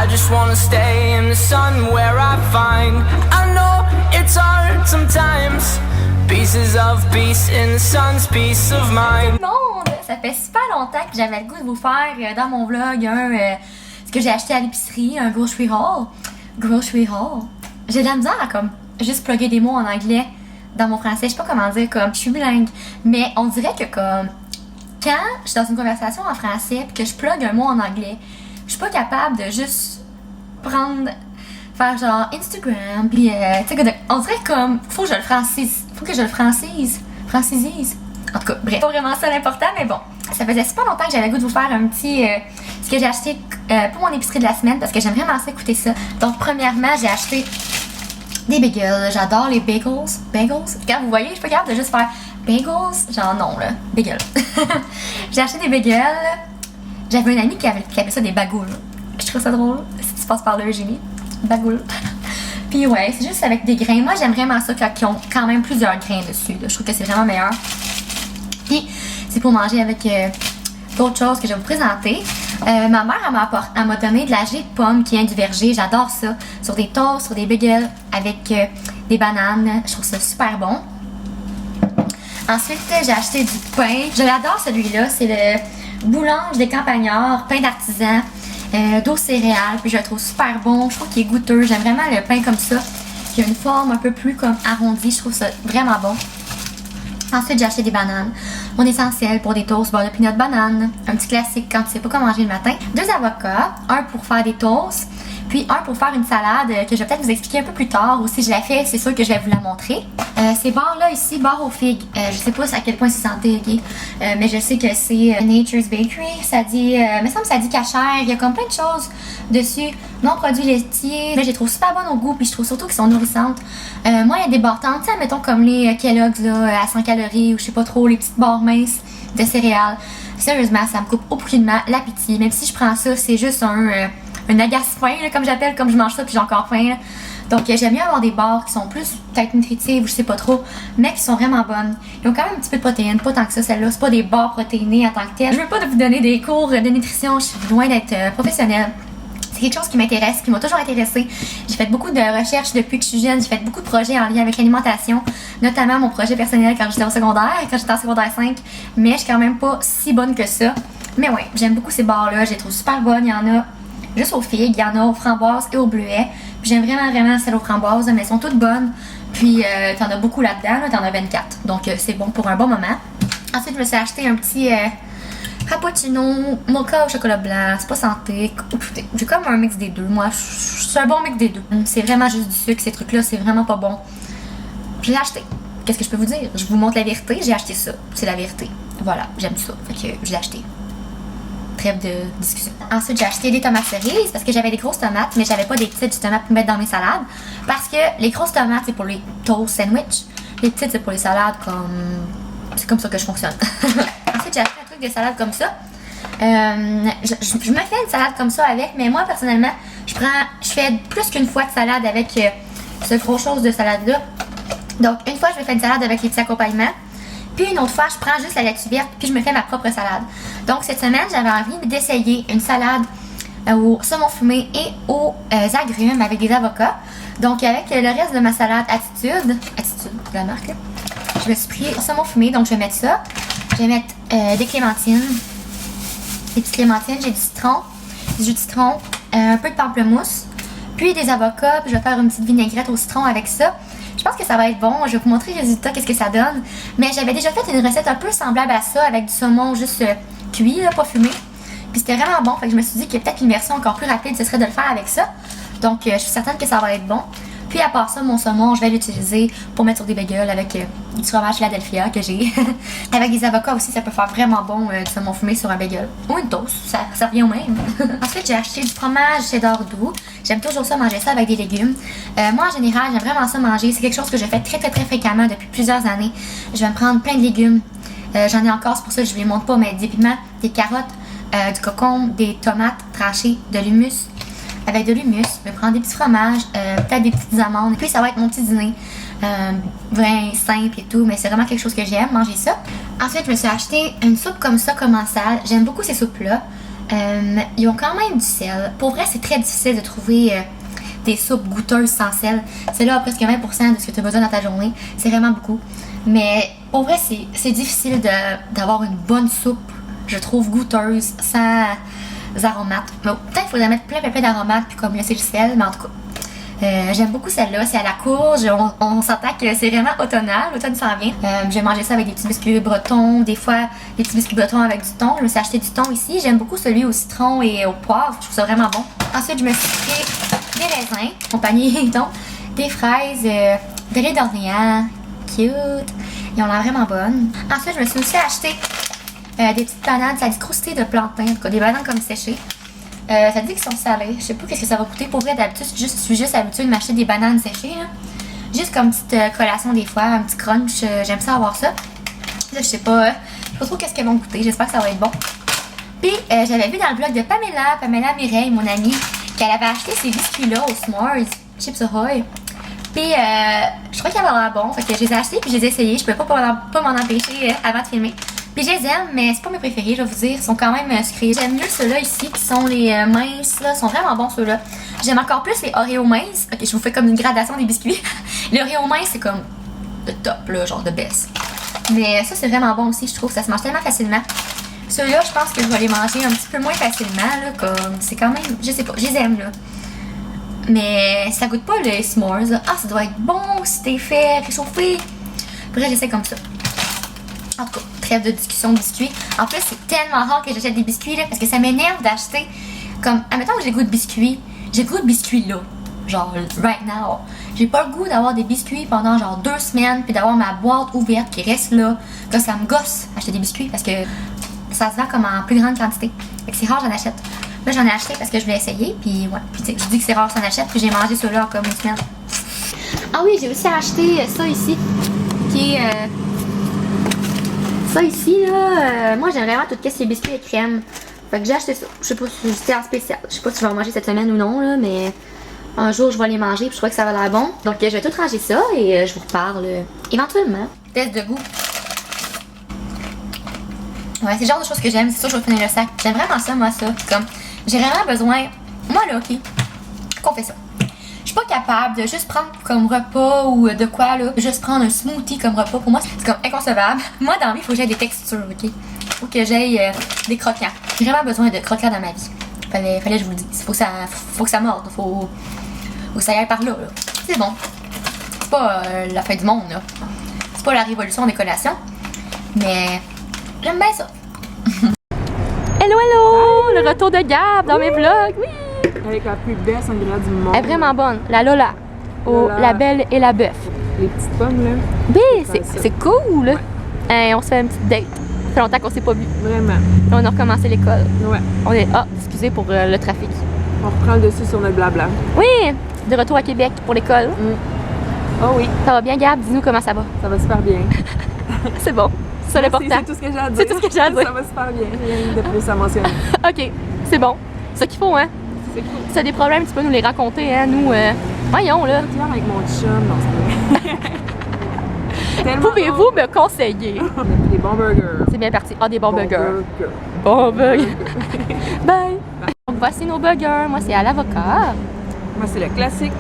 I just wanna stay in the sun where I find. I know it's hard sometimes. Pieces of peace in the sun's peace of mind. Monde, ça fait super longtemps que j'avais le goût de vous faire dans mon vlog ce que j'ai acheté à l'épicerie, un grocery haul. Grocery haul. J'ai de la misère à comme juste plugger des mots en anglais dans mon français. Je sais pas comment dire, comme je suis bilingue. Mais on dirait que comme quand je suis dans une conversation en français et que je plug un mot en anglais, je suis pas capable de juste faire genre Instagram puis tu sais, on dirait comme faut que je le francise. Faut que je le francise. Francisise. En tout cas, bref, pas vraiment ça l'important, mais bon. Ça faisait super longtemps que j'avais le goût de vous faire un petit ce que j'ai acheté pour mon épicerie de la semaine parce que j'aime vraiment ça écouter ça. Donc premièrement, j'ai acheté des bagels. J'adore les bagels. Bagels. Quand vous voyez, je suis pas capable de juste faire bagels. Genre non là. Bagels. J'ai acheté des bagels. J'avais une amie qui appelait ça des bagoules. Je trouve ça drôle. Si tu passes par là, j'ai mis bagoules. Puis ouais, c'est juste avec des grains. Moi, j'aime vraiment ça quand ils ont quand même plusieurs grains dessus. Là. Je trouve que c'est vraiment meilleur. Puis c'est pour manger avec d'autres choses que je vais vous présenter. Ma mère, elle m'a donné de la gelée de pomme qui vient du verger. J'adore ça. Sur des toasts, sur des bagels avec des bananes. Je trouve ça super bon. Ensuite, j'ai acheté du pain. Je l'adore celui-là. C'est le Boulange des Campagnards, pain d'artisan, d'eau céréales. Puis je le trouve super bon. Je trouve qu'il est goûteux. J'aime vraiment le pain comme ça, qui a une forme un peu plus comme arrondie. Je trouve ça vraiment bon. Ensuite, j'ai acheté des bananes. Mon essentiel pour des toasts, beurre de pinot banane. Un petit classique quand tu sais pas quoi manger le matin. 2 avocats, un pour faire des toasts, puis un pour faire une salade que je vais peut-être vous expliquer un peu plus tard. Ou si je la fais, c'est sûr que je vais vous la montrer. Ces barres-là ici, barres aux figues. Je sais pas à quel point c'est santé, ok? Mais je sais que c'est Nature's Bakery. Ça dit, me semble que ça dit cachère. Il y a comme plein de choses dessus. Non produits laitiers. Mais je les trouve super bonnes au goût, puis je trouve surtout qu'elles sont nourrissantes. Moi, il y a des barres tentes, tu sais, mettons comme les Kellogg's là, à 100 calories ou je sais pas trop, les petites barres minces de céréales. Sérieusement, ça me coupe aucunement l'appétit. Même si je prends ça, c'est juste un agace-faim, comme j'appelle, comme je mange ça puis j'ai encore faim. Là. Donc j'aime mieux avoir des barres qui sont plus peut-être nutritives ou je sais pas trop, mais qui sont vraiment bonnes. Ils ont quand même un petit peu de protéines, pas tant que ça celle-là. C'est pas des barres protéinées en tant que telles. Je veux pas vous donner des cours de nutrition, je suis loin d'être professionnelle. C'est quelque chose qui m'intéresse, qui m'a toujours intéressée. J'ai fait beaucoup de recherches depuis que je suis jeune. J'ai fait beaucoup de projets en lien avec l'alimentation, notamment mon projet personnel quand j'étais au secondaire, quand j'étais en secondaire 5. Mais je suis quand même pas si bonne que ça. Mais ouais, j'aime beaucoup ces barres-là. Je les trouve super bonnes. Il y en a juste aux figues, il y en a aux framboises et aux bleuets. Puis j'aime vraiment celles aux framboises, mais elles sont toutes bonnes. Puis t'en as beaucoup là-dedans, là, t'en as 24. Donc c'est bon pour un bon moment. Ensuite, je me suis acheté un petit cappuccino, mocha au chocolat blanc. C'est pas santé. J'ai comme un mix des deux. Moi, c'est un bon mix des deux. C'est vraiment juste du sucre, ces trucs-là, c'est vraiment pas bon. Je l'ai acheté. Qu'est-ce que je peux vous dire? Je vous montre la vérité, j'ai acheté ça. C'est la vérité. Voilà, j'aime ça. Fait que je l'ai acheté. Trêve de discussion. Ensuite, j'ai acheté des tomates cerises parce que j'avais des grosses tomates, mais j'avais pas des petites tomates pour mettre dans mes salades. Parce que les grosses tomates, c'est pour les toast sandwich. Les petites, c'est pour les salades comme... C'est comme ça que je fonctionne. Ensuite, j'ai acheté un truc de salade comme ça. Je me fais une salade comme ça avec, mais moi, personnellement, je fais plus qu'une fois de salade avec ce gros chose de salade-là. Donc, une fois, je me fais une salade avec les petits accompagnements. Puis une autre fois, je prends juste la laitue verte, puis je me fais ma propre salade. Donc cette semaine, j'avais envie d'essayer une salade au saumon fumé et aux agrumes avec des avocats. Donc avec le reste de ma salade Attitude, la marque là, je me suis pris saumon fumé, donc je vais mettre ça. Je vais mettre des clémentines, des petites clémentines, j'ai du citron, du jus de citron, un peu de pamplemousse, puis des avocats, puis je vais faire une petite vinaigrette au citron avec ça. Je pense que ça va être bon. Je vais vous montrer le résultat, qu'est-ce que ça donne. Mais j'avais déjà fait une recette un peu semblable à ça avec du saumon juste cuit, là, pas fumé. Puis c'était vraiment bon. Fait que je me suis dit qu'il y a peut-être une version encore plus rapide, ce serait de le faire avec ça. Donc je suis certaine que ça va être bon. Puis à part ça, mon saumon, je vais l'utiliser pour mettre sur des bagels avec du fromage Philadelphia que j'ai. Avec des avocats aussi, ça peut faire vraiment bon du saumon fumé sur un bagel. Ou une toast, ça revient au même. Ensuite, j'ai acheté du fromage cheddar doux. J'aime toujours ça, manger ça avec des légumes. Moi, en général, j'aime vraiment ça manger. C'est quelque chose que je fais très fréquemment depuis plusieurs années. Je vais me prendre plein de légumes. J'en ai encore, c'est pour ça que je ne les montre pas, mais des piments, des carottes, du concombre, des tomates tranchées, de l'humus. Avec de l'humus, je vais prendre des petits fromages, peut-être des petites amandes. Puis ça va être mon petit dîner. Vraiment simple et tout, mais c'est vraiment quelque chose que j'aime, manger ça. Ensuite, je me suis acheté une soupe comme ça commensale. J'aime beaucoup ces soupes-là. Ils ont quand même du sel. Pour vrai, c'est très difficile de trouver des soupes goûteuses sans sel. Celle-là a presque 20% de ce que tu as besoin dans ta journée. C'est vraiment beaucoup. Mais pour vrai, c'est difficile d'avoir une bonne soupe, je trouve, goûteuse, sans aromates. Bon, peut-être qu'il faudrait mettre plein d'aromates puis comme laisser le sel, mais en tout cas, j'aime beaucoup celle-là. C'est à la courge. On s'entend que c'est vraiment automnal. L'automne s'en vient. Je vais manger ça avec des petits biscuits bretons. Des fois, des petits biscuits bretons avec du thon. Je me suis acheté du thon ici. J'aime beaucoup celui au citron et au poivre. Je trouve ça vraiment bon. Ensuite, je me suis pris des raisins, compagnie thon, des fraises, de lait d'Orléans. Cute. Ils ont l'air vraiment bonnes. Ensuite, je me suis aussi acheté des petites bananes. Ça dit croustées de plantain. En tout cas, des bananes comme séchées. Ça dit qu'ils sont salés. Je sais pas qu'est-ce que ça va coûter. Pour vrai, d'habitude, je suis juste habituée de m'acheter des bananes séchées. Là. Juste comme petite collation des fois, un petit crunch. J'aime ça avoir ça. Là, je sais pas trop qu'est-ce qu'elles vont coûter. J'espère que ça va être bon. Puis, j'avais vu dans le blog de Pamela Mireille, mon amie, qu'elle avait acheté ces biscuits-là au S'mores, Chips Ahoy. Puis, je crois qu'elle avait l'air bon. Fait que je les ai achetés puis je les ai essayés. Je pouvais pas m'en empêcher avant de filmer. Puis je les aime, mais c'est pas mes préférés, je vais vous dire. Ils sont quand même sucrés. J'aime mieux ceux-là ici, qui sont les minces, là. Ils sont vraiment bons, ceux-là. J'aime encore plus les Oreo minces. Ok, je vous fais comme une gradation des biscuits. Les Oreo minces, c'est comme le top, là, genre de best. Mais ça, c'est vraiment bon aussi, je trouve. Ça se mange tellement facilement. Ceux-là, je pense que je vais les manger un petit peu moins facilement, là. Comme, c'est quand même, je sais pas, je les aime, là. Mais ça goûte pas les s'mores, là. Ah, ça doit être bon si t'es fait réchauffer. Bref, j'essaie comme ça. En tout cas, trêve de discussion de biscuits. En plus, c'est tellement rare que j'achète des biscuits là, parce que ça m'énerve d'acheter. Comme, admettons que j'ai le goût de biscuits. J'ai le goût de biscuits là. Genre, right now. J'ai pas le goût d'avoir des biscuits pendant genre 2 semaines, puis d'avoir ma boîte ouverte qui reste là. Comme ça me gosse acheter des biscuits parce que ça se vend comme en plus grande quantité. Fait que c'est rare, j'en achète. Là, j'en ai acheté parce que je voulais essayer, puis ouais. Puis je dis que c'est rare, j'en achète, puis j'ai mangé ceux-là en comme une semaine. Ah oui, j'ai aussi acheté ça ici, qui est. Ça ici, là, moi j'aime vraiment tout ce qui est biscuits et crème. Fait que j'ai acheté ça. Je sais pas si c'était en spécial. Je sais pas si je vais en manger cette semaine ou non, là, mais un jour je vais les manger puis je crois que ça va l'air bon. Donc je vais tout ranger ça et je vous reparle éventuellement. Test de goût. Ouais, c'est le genre de choses que j'aime. C'est sûr que je vais finir le sac. J'aime vraiment ça, moi, ça. Comme, j'ai vraiment besoin. Moi, là, ok. Qu'on fait ça. Je suis pas capable de juste prendre comme repas ou de quoi, là. Juste prendre un smoothie comme repas. Pour moi, c'est comme inconcevable. Moi, dans la vie, il faut que j'aie des textures, ok? Faut que j'aie des croquants. J'ai vraiment besoin de croquants dans ma vie. Fallait que je vous le dise. Faut que ça morde. Faut que ça aille par là, là. C'est bon. C'est pas la fin du monde, là. C'est pas la révolution des collations. Mais j'aime bien ça. Hello, hello! Le retour de Gab dans mes vlogs, oui! Avec la plus belle sangria du monde. Elle est vraiment bonne, la Lola. Lola. La belle et la bœuf. Les petites pommes, là. Oui, Ouais, c'est cool! Ouais. On se fait une petite date. Ça fait longtemps qu'on s'est pas vu. Vraiment. Là, on a recommencé l'école. Ouais. On est. Ah, excusez pour le trafic. On reprend le dessus sur notre blabla. Oui! De retour à Québec pour l'école. Oh oui, Ça va bien, Gab? Dis-nous comment ça va. ça va super bien. C'est bon. C'est l'important. C'est tout ce que j'ai à dire. C'est tout ce que j'ai à dire. Ça va super bien. Rien de plus à mentionner. Ok, c'est bon. C'est ça qu'il faut, hein? C'est cool. Si t'as des problèmes, tu peux nous les raconter, hein? Nous, voyons, là. Hier avec mon chum, non, c'est vrai. Tellement Pouvez-vous me conseiller? bon. On a pris des bons burgers. C'est bien parti. Ah, des bons burgers. burgers. Bon burger. Bye. Donc voici nos burgers. Moi, c'est à l'avocat. Moi, c'est le classique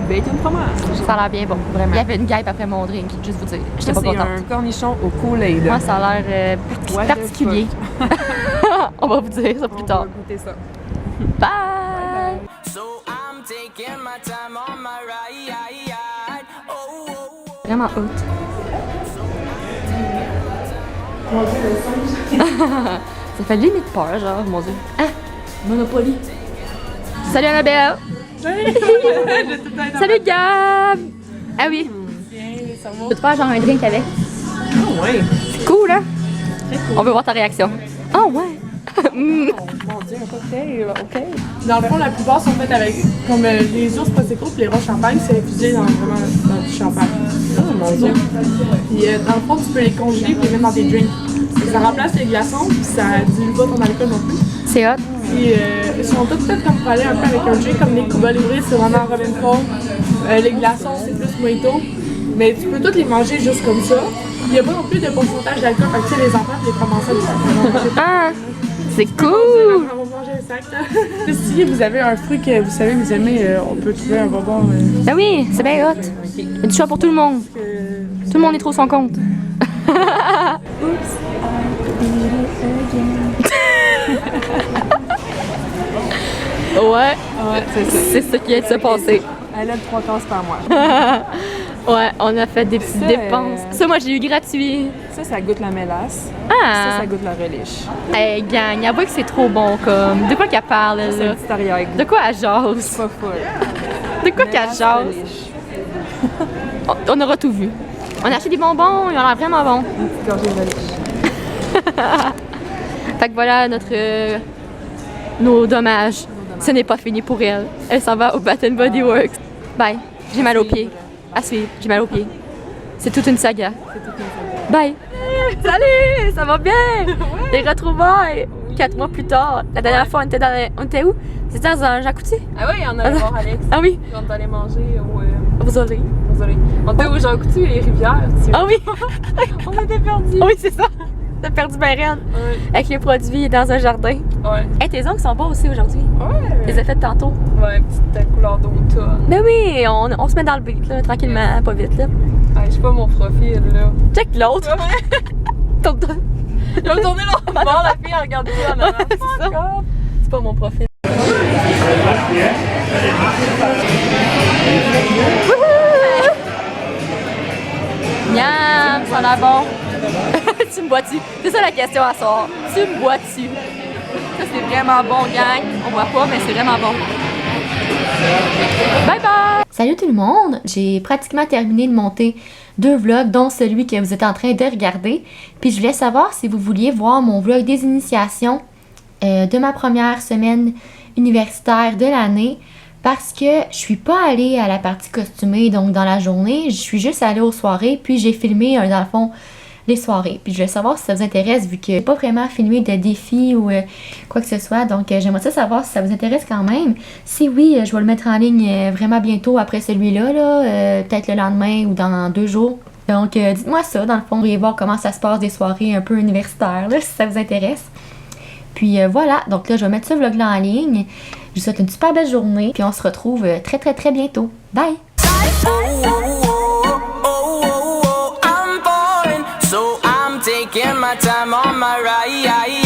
bacon fromage. Ça a l'air bien bon. Vraiment. Il y avait une guêpe après mon drink, juste vous dire. J'étais Ça, pas c'est contente. un cornichon au Kool-Aid. Moi, ça a l'air What the particulier. On va vous dire ça plus On tard. va goûter ça. Bye. So I'm taking my time on my ride. Oh, oh, oh. Vraiment haute. Ça fait limite peur, genre, mon Dieu. Ah, Monopoly. Salut Annabelle. Salut Gab. Ah oui. Peux-tu faire genre un drink avec? Oh ouais. C'est cool, hein? On veut voir ta réaction. Ah ouais. Mm. Oh mon Dieu, un cocktail, ok. Dans le fond, la plupart sont faites avec, comme les ours prosecco et les roches champagne, c'est infusé vraiment dans du champagne. Oh mon Dieu. Puis dans le fond, tu peux les congeler et les mettre dans des drinks. Ça remplace les glaçons, puis ça dilue pas ton alcool non plus. C'est hot. Puis ils sont tous faits comme pour aller un peu avec un drink, comme les Cuba Libre, c'est vraiment rum and coke. Les glaçons, c'est plus mojito. Mais tu peux tous les manger juste comme ça. Il n'y a pas non plus de pourcentage d'alcool, fait que tu sais, les enfants, les commencent à les Ah, c'est cool. Exact. Puis si vous avez un fruit que vous savez que vous aimez, on peut trouver un bonbon. Ben oui, c'est bien hot. Il y a du choix pour tout le monde. Tout le monde y trouve son compte. Ouais, c'est ça. c'est ça qui vient de se passer. Elle a 3 tasses par mois. Ouais, on a fait des petites Ça, dépenses. Ça, moi, j'ai eu gratuit. Ça goûte la mélasse. Ah! Ça goûte la relish. Hey, gang, avoue que c'est trop bon, comme. De quoi qu'elle parle, C'est un là? petit arrière-goût. De quoi elle jase? Pas full. De quoi qu'elle Mélasse, jase? relish. On aura tout vu. On a acheté des bonbons, ils ont l'air vraiment bons. Une petite gorgée de relish. Fait que voilà nos dommages. Ce n'est pas fini pour elle. Elle s'en va au Bath & Body Works. Bye. J'ai mal aux pieds. À suivre. J'ai mal aux pieds. C'est toute une saga. Bye. Salut! Ça va bien? Les retrouvailles! 4 mois plus tard. La dernière fois, on était où? C'était dans un jacuzzi? Ah oui, on allait voir Alex. Ah oui? On est allé manger au... Vous allez? Désolé. On était au jacuzzi et Rivière. Ah oui? On était perdus. Oui, c'est ça. T'as perdu ben raide. Ouais. Avec les produits dans un jardin. Ouais. Hey, tes ongles sont beaux aussi aujourd'hui. Ouais. Les ai faits tantôt. Ouais, petite couleur d'automne. Ben oui, on se met dans le beat, là, tranquillement, pas vite, là. Ah, je sais pas mon profil, là. Check l'autre. Ouais. Il va tourner l'autre bord, la fille, elle regarde ça en avant. C'est ça. C'est pas mon profil. Miam, ça a l'air bon. Tu me bois-tu? C'est ça la question à soir. Tu me bois-tu? Ça, c'est vraiment bon, gang. On voit pas, mais c'est vraiment bon. Bye bye! Salut tout le monde! J'ai pratiquement terminé de monter 2 vlogs, dont celui que vous êtes en train de regarder. Puis je voulais savoir si vous vouliez voir mon vlog des initiations de ma première semaine universitaire de l'année. Parce que je suis pas allée à la partie costumée, donc dans la journée. Je suis juste allée aux soirées, puis j'ai filmé, dans le fond, les soirées. Puis je voulais savoir si ça vous intéresse, vu que j'ai pas vraiment filmé de défis ou quoi que ce soit. Donc j'aimerais ça savoir si ça vous intéresse quand même. Si oui, je vais le mettre en ligne vraiment bientôt après celui-là, là, peut-être le lendemain ou dans 2 jours. Donc dites-moi ça, dans le fond, vous voulez voir comment ça se passe des soirées un peu universitaires, là, si ça vous intéresse. Puis voilà, donc là, je vais mettre ce vlog-là en ligne. Je vous souhaite une super belle journée, puis on se retrouve très très très bientôt. Bye! I'm boring, so I'm taking my time on my ride.